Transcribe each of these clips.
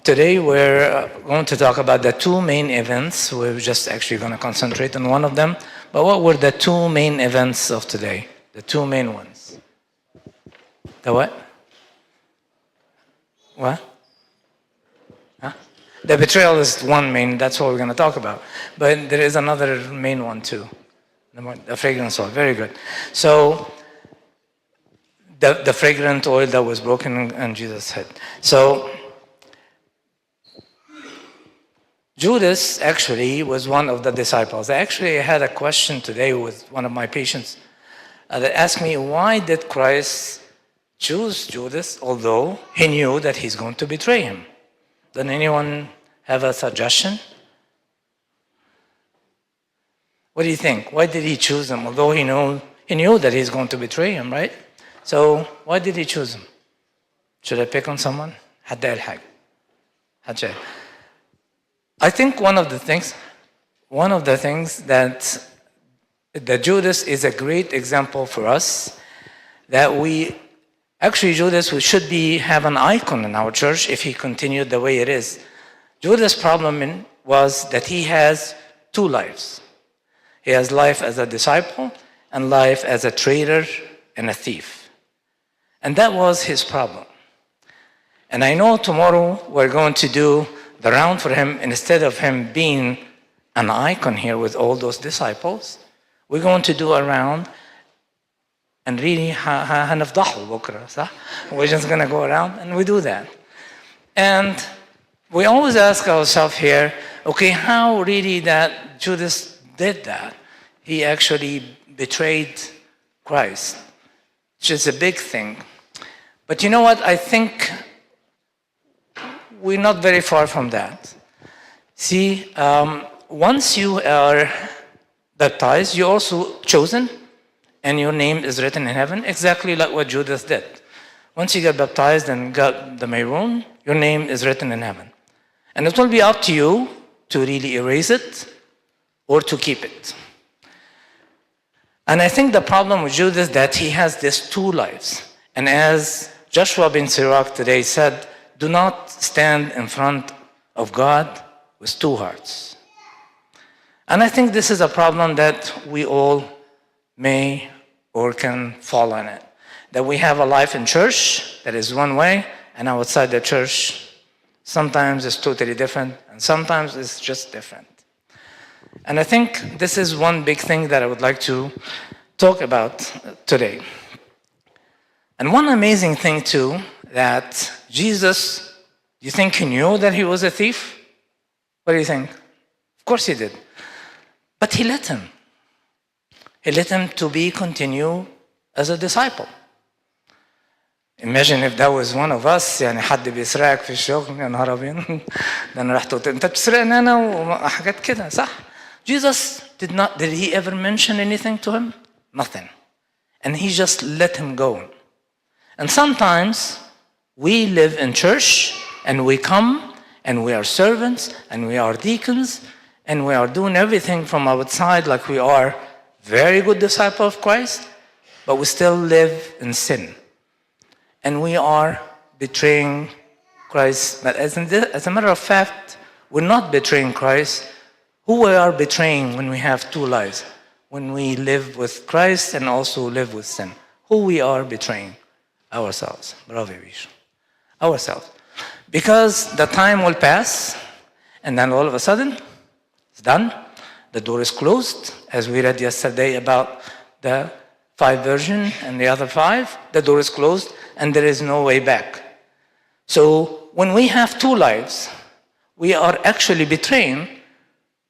Today we're going to talk about the two main events. We're just actually going to concentrate on one of them. But what were the two main events of today? The two main ones. The what? What? Huh? The betrayal is one main, that's what we're going to talk about. But there is another main one too. The fragrance oil, very good. So, the fragrant oil that was broken on Jesus' head. So, Judas actually was one of the disciples. I actually had a question today with one of my patients that asked me, why did Christ choose Judas, although he knew that he's going to betray him? Does anyone have a suggestion? What do you think? Why did he choose him? Although he knew that he's going to betray him, right? So why did he choose him? Should I pick on someone? حد قال حاجة. I think one of the things that Judas is a great example for us, that Judas should have an icon in our church if he continued the way it is. Judas' problem was that he has two lives. He has life as a disciple and life as a traitor and a thief. And that was his problem. And I know tomorrow we're going to do the round for him. Instead of him being an icon here with all those disciples, we're going to do a round and really هنفضحه بكرة, صح? We're just going to go around and we do that. And we always ask ourselves here, okay, how really that Judas did that? He actually betrayed Christ, which is a big thing. But you know what? I think we're not very far from that. See, once you are baptized, you're also chosen, and your name is written in heaven, exactly like what Judas did. Once you get baptized and got the Maroon, your name is written in heaven. And it will be up to you to really erase it or to keep it. And I think the problem with Judas is that he has these two lives. And as Joshua bin Sirach today said, do not stand in front of God with two hearts. And I think this is a problem that we all may or can fall in it. That we have a life in church that is one way, and outside the church, sometimes it's totally different, and sometimes it's just different. And I think this is one big thing that I would like to talk about today. And one amazing thing too, that Jesus, you think he knew that he was a thief? What do you think? Of course he did. But he let him. He let him to continue as a disciple. Imagine if that was one of us, يعني حد بيسرقك في الشغل يا نهار أبيض. ده أنا رحت قلت أنت بتسرقني أنا وحاجات كده صح؟ Jesus did he ever mention anything to him? Nothing. And he just let him go. And sometimes we live in church and we come and we are servants and we are deacons and we are doing everything from outside like we are very good disciple of Christ, but we still live in sin. And we are betraying Christ. But as a matter of fact, we're not betraying Christ. Who we are betraying when we have two lives? When we live with Christ and also live with sin. Who we are betraying? Ourselves. Bravo, ourselves. Because the time will pass, and then all of a sudden, it's done. The door is closed. As we read yesterday about the 5 virgin and the other 5, the door is closed, and there is no way back. So when we have two lives, we are actually betraying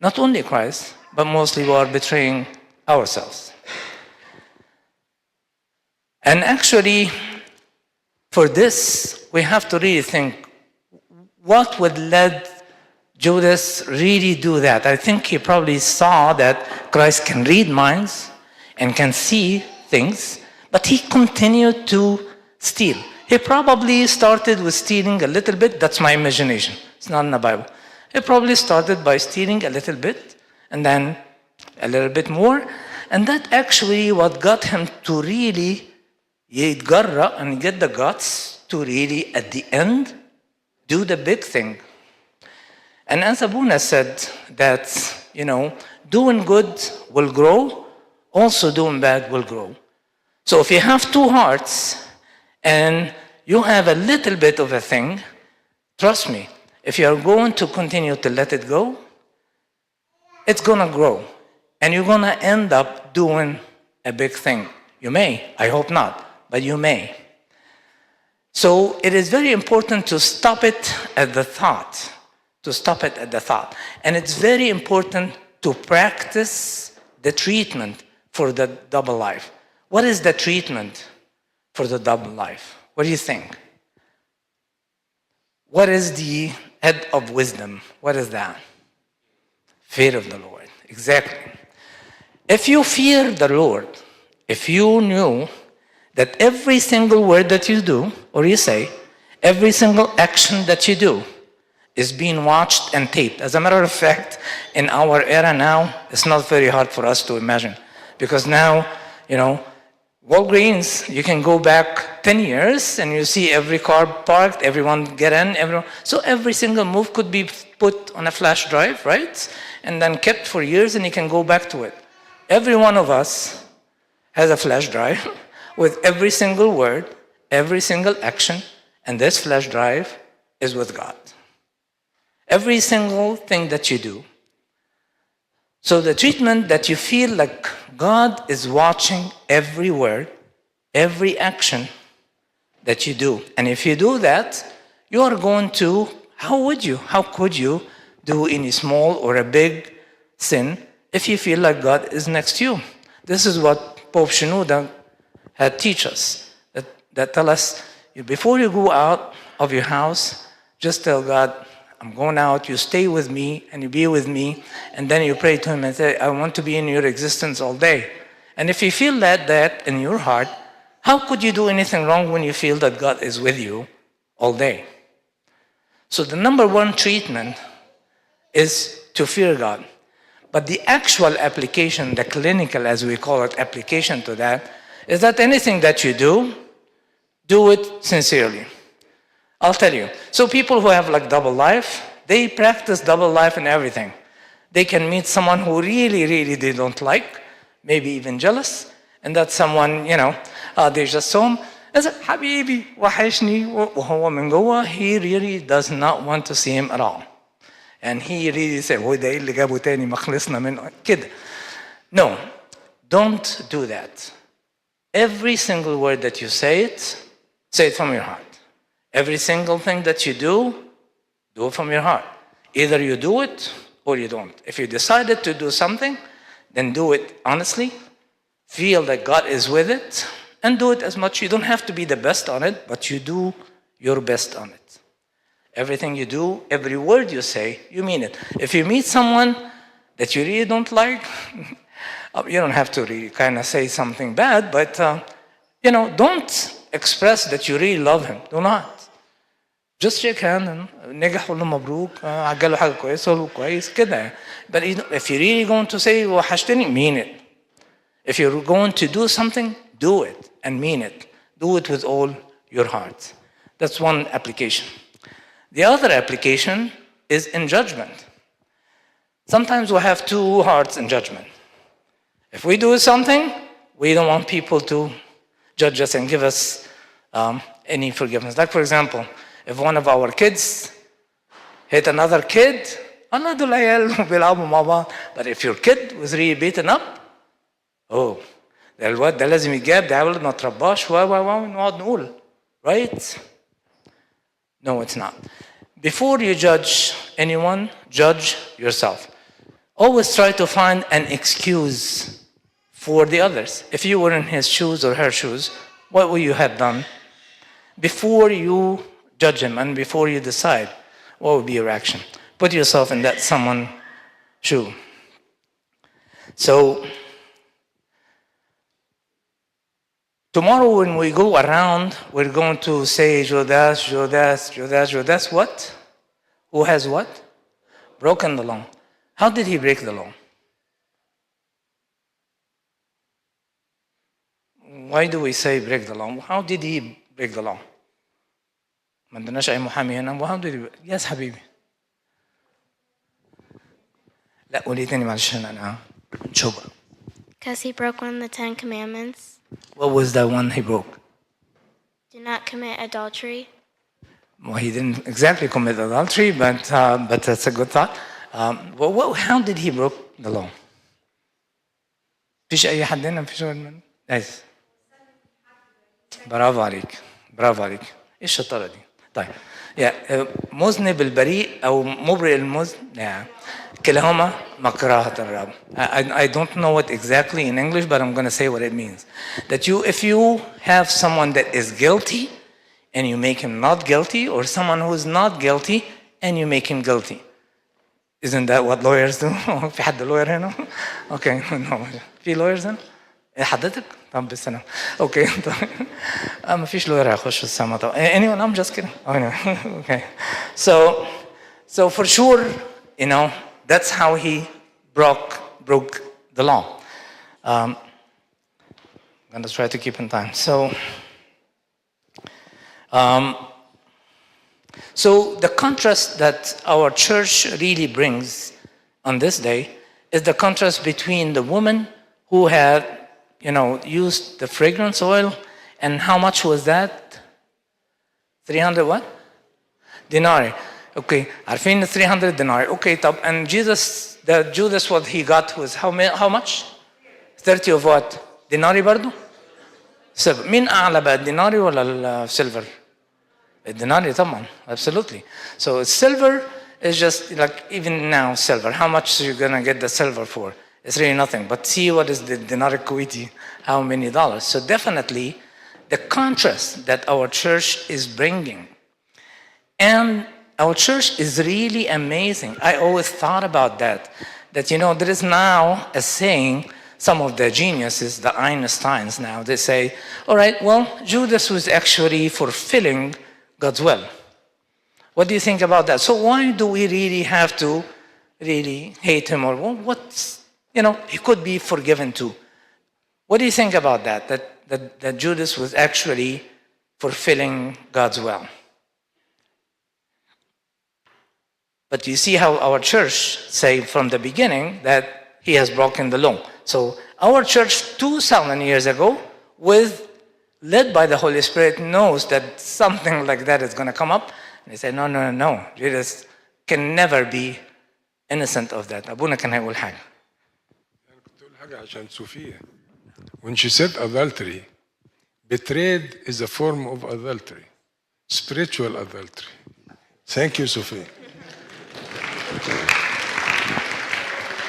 not only Christ, but mostly we are betraying ourselves. And actually, for this, we have to really think, what would lead Judas really do that? I think he probably saw that Christ can read minds and can see things, but he continued to steal. He probably started with stealing a little bit. That's my imagination. It's not in the Bible. He probably started by stealing a little bit, and then a little bit more. And that actually what got him to really يتجرأ and get the guts to really, at the end, do the big thing. And as Abuna said that, doing good will grow, also doing bad will grow. So if you have two hearts and you have a little bit of a thing, trust me, if you are going to continue to let it go, it's going to grow. And you're going to end up doing a big thing. You may, I hope not, but you may. So it is very important to stop it at the thought. And it's very important to practice the treatment for the double life. What is the treatment for the double life? What do you think? What is the head of wisdom? What is that? Fear of the Lord. Exactly. If you fear the Lord, if you knew that every single word that you do or you say, every single action that you do is being watched and taped. As a matter of fact, in our era now, it's not very hard for us to imagine. Because now, Walgreens, you can go back 10 years and you see every car parked, everyone get in, everyone. So every single move could be put on a flash drive, right? And then kept for years and you can go back to it. Every one of us has a flash drive with every single word, every single action, and this flash drive is with God. Every single thing that you do. So the treatment that you feel like God is watching every word, every action that you do. And if you do that, you are going to, how could you do any small or a big sin if you feel like God is next to you? This is what Pope Shenouda had teach us, that tell us, before you go out of your house, just tell God, I'm going out, you stay with me, and you be with me, and then you pray to him and say, I want to be in your existence all day. And if you feel that in your heart, how could you do anything wrong when you feel that God is with you all day? So the number one treatment is to fear God. But the actual application, the clinical, as we call it, application to that, is that anything that you do it sincerely. I'll tell you. So people who have like double life, they practice double life in everything. They can meet someone who really, really they don't like, maybe even jealous, and that someone, they just saw him and say, Habibi, wahashni, وهو من جوه, he really does not want to see him at all. And he really said, هو ده إيه اللي جابه تاني ما خلصنا منه كده. No, don't do that. Every single word that you say it from your heart. Every single thing that you do it from your heart. Either you do it or you don't. If you decided to do something, then do it honestly. Feel that God is with it and do it as much. You don't have to be the best on it, but you do your best on it. Everything you do, every word you say, you mean it. If you meet someone that you really don't like, you don't have to really kind of say something bad, but don't express that you really love him. Do not. Just shake hand and نجح قول له مبروك عجله حاجه كويسه قول له كويس كده. But if you're really going to say وحشتني, mean it. If you're going to do something, do it and mean it. Do it with all your heart. That's one application. The other application is in judgment. Sometimes we have two hearts in judgment. If we do something, we don't want people to judge us and give us any forgiveness. Like, for example, if one of our kids hit another kid, but if your kid was really beaten up, ده الواد ده لازم يتجاب, ده عمل ما ترباش ونقعد نقول, right? No, it's not. Before you judge anyone, judge yourself. Always try to find an excuse for the others. If you were in his shoes or her shoes, what would you have done? Before you judge him and before you decide, what would be your action? Put yourself in that someone's shoe. So, tomorrow when we go around, we're going to say, Judas, Judas, Judas, Judas, what? Who has what? Broken the law. How did he break the law? Why do we say break the law? How did he break the law? ما عندناش أي محامي هنا. Well, how did he... Yes حبيبي. لا قولي تاني معلش أنا شوبة. Because he broke one of the 10 commandments. What was the one he broke? Do not commit adultery. Well, he didn't exactly commit adultery, but that's a good thought. How did he broke the law? فيش أي حد هنا فيش من نايس. برافو عليك برافو عليك. إيه الشطارة دي؟ طيب مذنب البريء أو مبرئ المذنب كلاهما مكراهة الرب. I don't know it exactly in English, but I'm going to say what it means. That if you have someone that is guilty and you make him not guilty, or someone who is not guilty and you make him guilty. Isn't that what lawyers do? في حد lawyer هنا? Okay, no. في lawyers هنا؟ حضرتك؟ طب بالسلامة. Okay. ما فيش lawyer هيخش السما طبعا. Anyone? I'm just kidding. Anyway. Okay. So for sure, that's how he broke the law. I'm going to try to keep in time. So the contrast that our church really brings on this day is the contrast between the woman who had, used the fragrance oil, and how much was that? 300 what? Denarii. Okay, عارفين 300 denarii. Okay, طب and Judas what he got was how much? 30 of what? denarii برضو? silver. مين أعلى بقى الديناري ولا السيلفر؟ الديناري طبعا, absolutely. So silver is just like even now silver. How much are you gonna get the silver for? It's really nothing. But see what is the dinar Kuwaiti? How many dollars? So definitely, the contrast that our church is bringing, and our church is really amazing. I always thought about that there is now a saying. Some of the geniuses, the Einsteins now, they say, all right, well, Judas was actually fulfilling God's will. What do you think about that? So why do we really have to really hate him? Or he could be forgiven too. What do you think about that? That Judas was actually fulfilling God's will. But you see how our church say from the beginning that he has broken the law. So our church 2,000 years ago, led by the Holy Spirit, knows that something like that is going to come up. And they say, no. Jesus can never be innocent of that. أبونا كان هيقول حاجة. أنا كنت أقول حاجة عشان صوفيا. When she said adultery, betrayed is a form of adultery, spiritual adultery. Thank you, Sophia.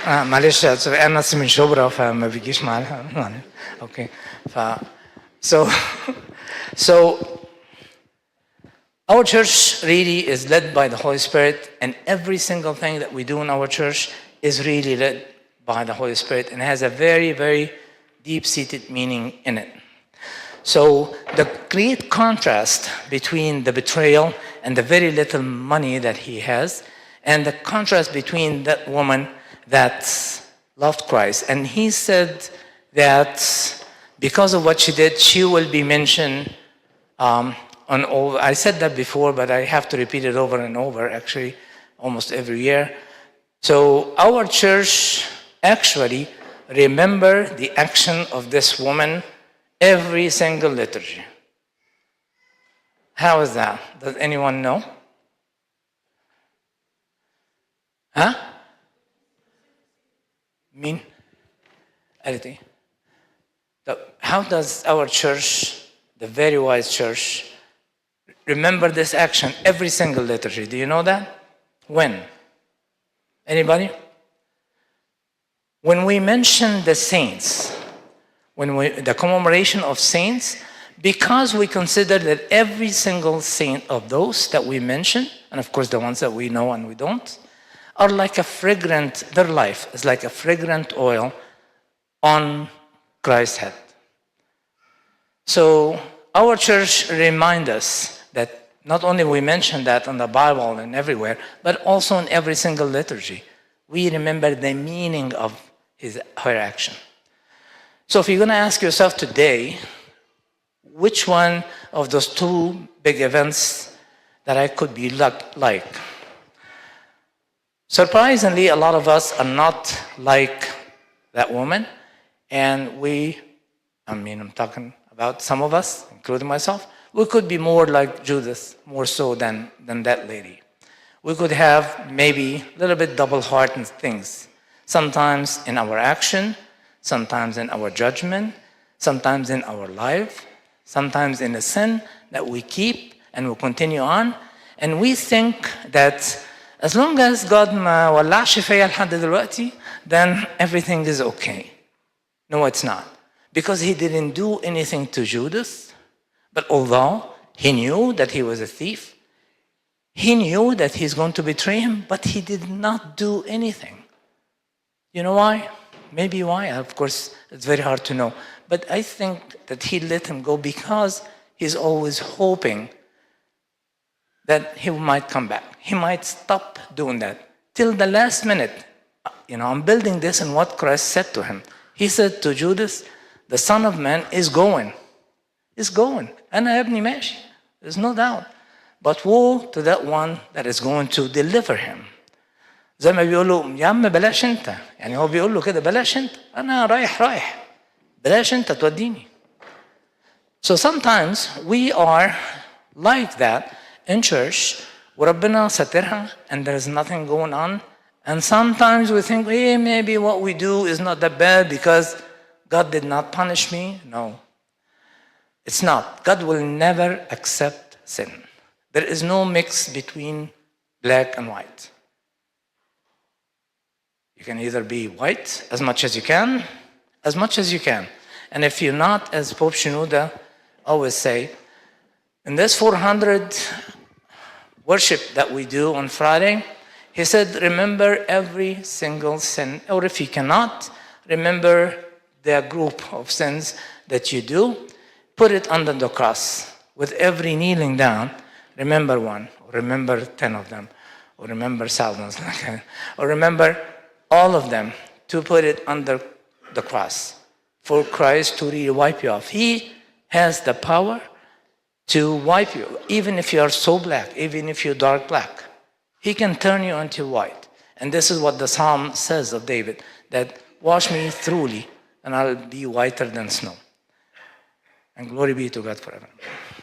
معلش أنا من شبرا فما بيجيش معاها. Okay. So our church really is led by the Holy Spirit, and every single thing that we do in our church is really led by the Holy Spirit and has a very, very deep-seated meaning in it. So the great contrast between the betrayal and the very little money that he has, and the contrast between that woman that loved Christ. And he said that because of what she did, she will be mentioned on all. I said that before, but I have to repeat it over and over, actually, almost every year. So our church actually remember the action of this woman every single liturgy. How is that? Does anyone know? Huh? Mean? How does our church, the very wise church, remember this action every single liturgy? Do you know that? When? Anybody? When we mention the saints, the commemoration of saints, because we consider that every single saint of those that we mention, and of course the ones that we know and we don't, are like their life is like a fragrant oil on Christ's head. So our church reminds us that not only we mention that in the Bible and everywhere, but also in every single liturgy, we remember the meaning of her action. So if you're going to ask yourself today, which one of those two big events that I could be like. Surprisingly, a lot of us are not like that woman, and I'm talking about some of us, including myself, we could be more like Judas, more so than that lady. We could have maybe a little bit double heart in things, sometimes in our action, sometimes in our judgment, sometimes in our life, sometimes in the sin that we keep and we continue on, and we think that as long as God ما ولعش فيا لحد دلوقتي, then everything is okay. No, it's not. Because he didn't do anything to Judas, but although he knew that he was a thief, he knew that he's going to betray him, but he did not do anything. You know why? Maybe why? Of course, it's very hard to know. But I think that he let him go because he's always hoping that he might come back. He might stop doing that. Till the last minute, I'm building this on what Christ said to him. He said to Judas, the Son of Man is going. Is going. أنا ابني ماشي. There's no doubt. But woe to that one that is going to deliver him. زي ما بيقولوا يا عم بلاش انت. يعني هو بيقول له كده بلاش انت. أنا رايح. بلاش انت توديني. So sometimes we are like that in church وربنا ساترها and there is nothing going on. And sometimes we think, maybe what we do is not that bad because God did not punish me. No, it's not. God will never accept sin. There is no mix between black and white. You can either be white as much as you can. And if you're not, as Pope Shenouda always say, in this 400 worship that we do on Friday, he said, remember every single sin. Or if you cannot, remember the group of sins that you do. Put it under the cross. With every kneeling down, remember one, or remember 10 of them, or remember thousands, or remember all of them, to put it under the cross. For Christ to really wipe you off. He has the power to wipe you, even if you are so black, even if you're dark black. He can turn you into white. And this is what the Psalm says of David, that wash me thoroughly, and I'll be whiter than snow. And glory be to God forever.